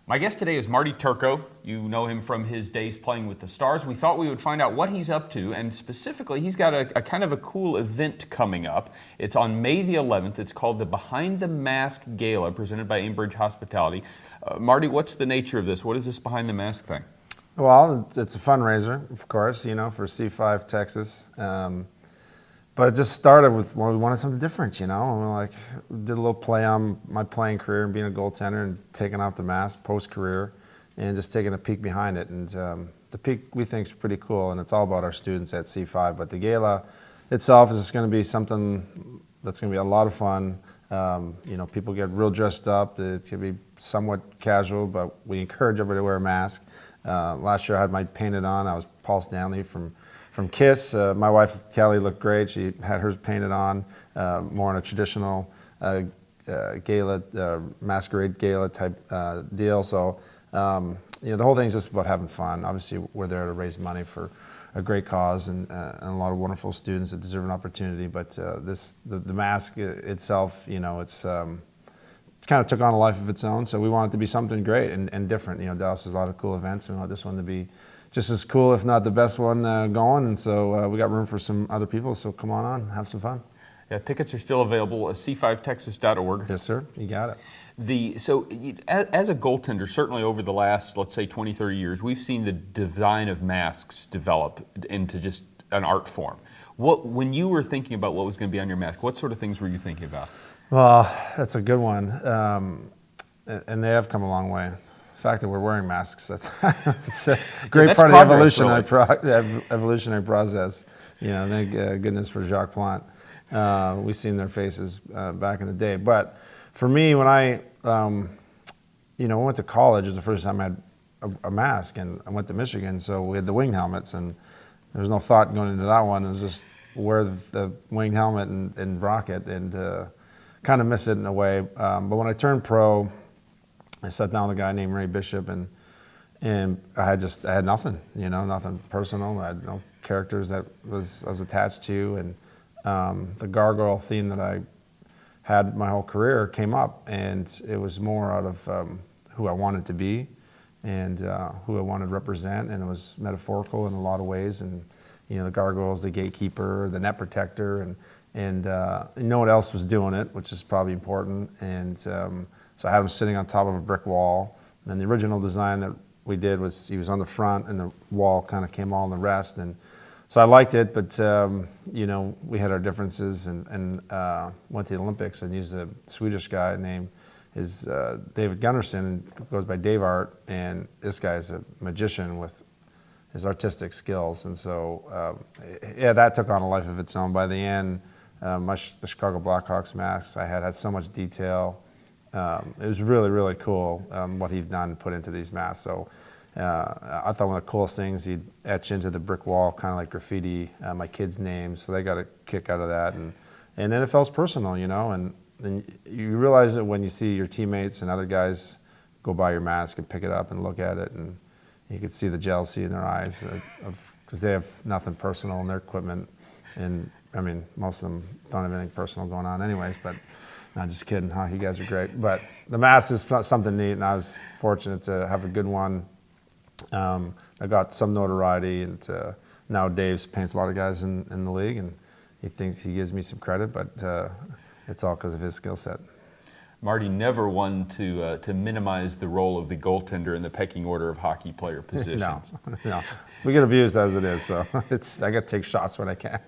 My guest today is Marty Turco. You know him from his days playing with the Stars. We thought we would find out what he's up to, and specifically, he's got a kind of a cool event coming up. It's on May the 11th. It's called the Behind the Mask Gala, presented by Aimbridge Hospitality. Marty, what's the nature of this? What is this Behind the Mask thing? Well, it's a fundraiser, of course, for C5 Texas. But it just started with, we wanted something different, and we did a little play on my playing career and being a goaltender and taking off the mask post-career and just taking a peek behind it. And the peek we think is pretty cool, and it's all about our students at C5. But the gala itself is just going to be something that's going to be a lot of fun. People get real dressed up. It can be somewhat casual, but we encourage everybody to wear a mask. Last year I had mine painted on. I was Paul Stanley from KISS. My wife Kelly looked great. She had hers painted on, more on a traditional gala, masquerade gala type deal. So the whole thing is just about having fun. Obviously, we're there to raise money for a great cause and a lot of wonderful students that deserve an opportunity. But the mask itself, it's kind of took on a life of its own. So we want it to be something great and different. Dallas has a lot of cool events, and we want this one to be just as cool, if not the best one going. And so we got room for some other people, so come on, have some fun. Yeah, tickets are still available at c5texas.org. Yes, sir, you got it. So as a goaltender, certainly over the last, let's say, 20, 30 years, we've seen the design of masks develop into just an art form. When you were thinking about what was going to be on your mask, what sort of things were you thinking about? Well, that's a good one. And they have come a long way. The fact that we're wearing masks, it's a great part of the evolutionary process. Thank goodness for Jacques Plante. We've seen their faces back in the day. But for me, when I went to college, it was the first time I had a mask, and I went to Michigan, so we had the wing helmets, and there was no thought going into that one. It was just wear the wing helmet and rock it, and kind of miss it in a way. But when I turned pro, I sat down with a guy named Ray Bishop, and I had nothing, nothing personal. I had no characters that I was attached to, and the gargoyle theme that I had my whole career came up, and it was more out of who I wanted to be and who I wanted to represent, and it was metaphorical in a lot of ways. And the gargoyle is the gatekeeper, the net protector, and no one else was doing it, which is probably important. And so I had him sitting on top of a brick wall. And the original design that we did was he was on the front, and the wall kind of came all in the rest. And so I liked it, but we had our differences, and went to the Olympics and used a Swedish guy named David Gunnarsson, goes by Dave Art, and this guy's a magician with his artistic skills. And so that took on a life of its own. By the end, the Chicago Blackhawks masks I had so much detail. It was really, really cool what he'd done put into these masks. So I thought one of the coolest things, he'd etch into the brick wall, kind of like graffiti, my kids' names. So they got a kick out of that. And then it felt personal, and you realize it when you see your teammates and other guys go by your mask and pick it up and look at it, and you could see the jealousy in their eyes because they have nothing personal in their equipment. And I mean, most of them don't have anything personal going on anyways, but I'm just kidding. You guys are great. But the mask is something neat, and I was fortunate to have a good one. I got some notoriety, and now Dave paints a lot of guys in the league, and he thinks he gives me some credit, but it's all because of his skill set. Marty, never one to minimize the role of the goaltender in the pecking order of hockey player positions. No. We get abused as it is, so I got to take shots when I can.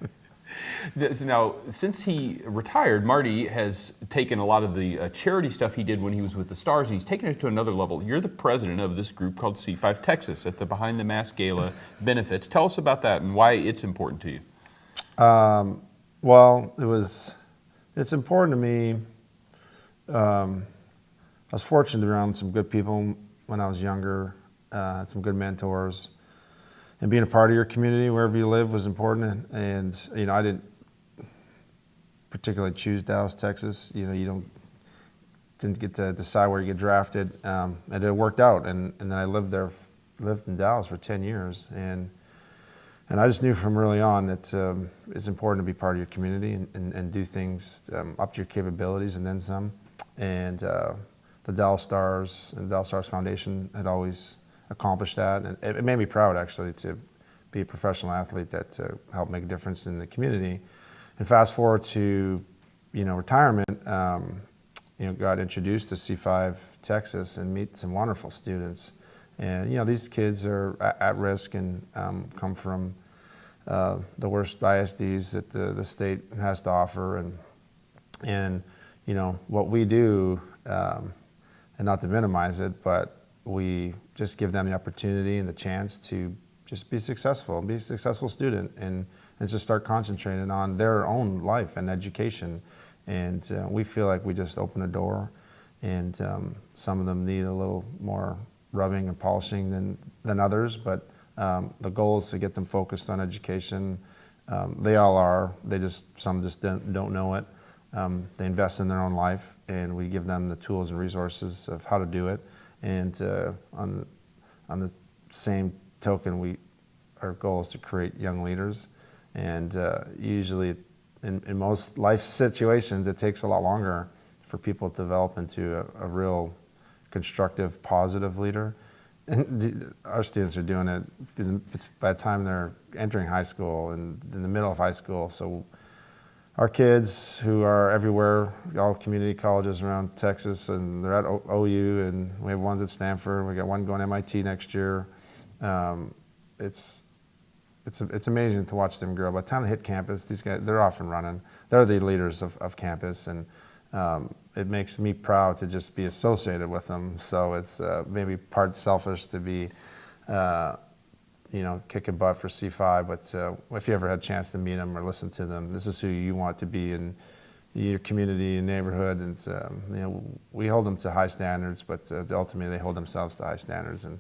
Now, since he retired, Marty has taken a lot of the charity stuff he did when he was with the Stars, and he's taken it to another level. You're the president of this group called C5 Texas at the Behind the Mask Gala benefits. Tell us about that and why it's important to you. Well, it's important to me. I was fortunate to be around some good people when I was younger, had some good mentors. And being a part of your community, wherever you live, was important. And I didn't particularly choose Dallas, Texas. You didn't get to decide where you get drafted, and it worked out. And then I lived in Dallas for 10 years, and I just knew from early on that it's important to be part of your community and do things up to your capabilities and then some. And the Dallas Stars and the Dallas Stars Foundation had always accomplished that, and it made me proud actually to be a professional athlete that helped make a difference in the community. And fast forward to retirement, got introduced to C5 Texas and meet some wonderful students. And these kids are at risk and come from the worst ISDs that the state has to offer, and what we do, and not to minimize it, but we just give them the opportunity and the chance to just be a successful student, and just start concentrating on their own life and education. And we feel like we just open a door, and some of them need a little more rubbing and polishing than others, but the goal is to get them focused on education. They all are. Some just don't know it. They invest in their own life, and we give them the tools and resources of how to do it. And on the same token, our goal is to create young leaders. And usually, in most life situations, it takes a lot longer for people to develop into a real constructive, positive leader. And our students are doing it by the time they're entering high school and in the middle of high school. So our kids who are everywhere, all community colleges around Texas, and they're at OU, and we have ones at Stanford. We got one going to MIT next year. It's amazing to watch them grow. By the time they hit campus, these guys, they're off and running. They're the leaders of campus, and it makes me proud to just be associated with them. So it's maybe part selfish to be, kicking butt for C5, but if you ever had a chance to meet them or listen to them, this is who you want to be in your community and neighborhood. And we hold them to high standards, but ultimately they hold themselves to high standards, and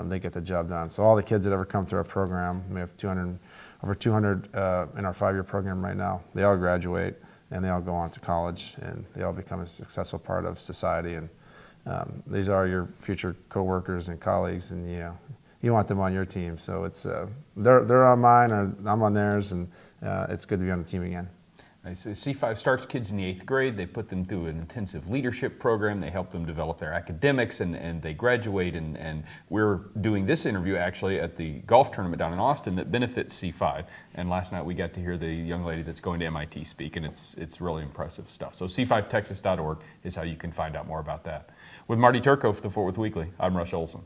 they get the job done. So all the kids that ever come through our program, we have over 200 in our 5-year program right now. They all graduate, and they all go on to college, and they all become a successful part of society. And these are your future coworkers and colleagues, and you want them on your team. So it's they're on mine, or I'm on theirs, and it's good to be on the team again. So C5 starts kids in the 8th grade. They put them through an intensive leadership program. They help them develop their academics, and they graduate. And we're doing this interview actually at the golf tournament down in Austin that benefits C5. And last night we got to hear the young lady that's going to MIT speak, and it's really impressive stuff. So c5texas.org is how you can find out more about that. With Marty Turco for the Fort Worth Weekly, I'm Rush Olson.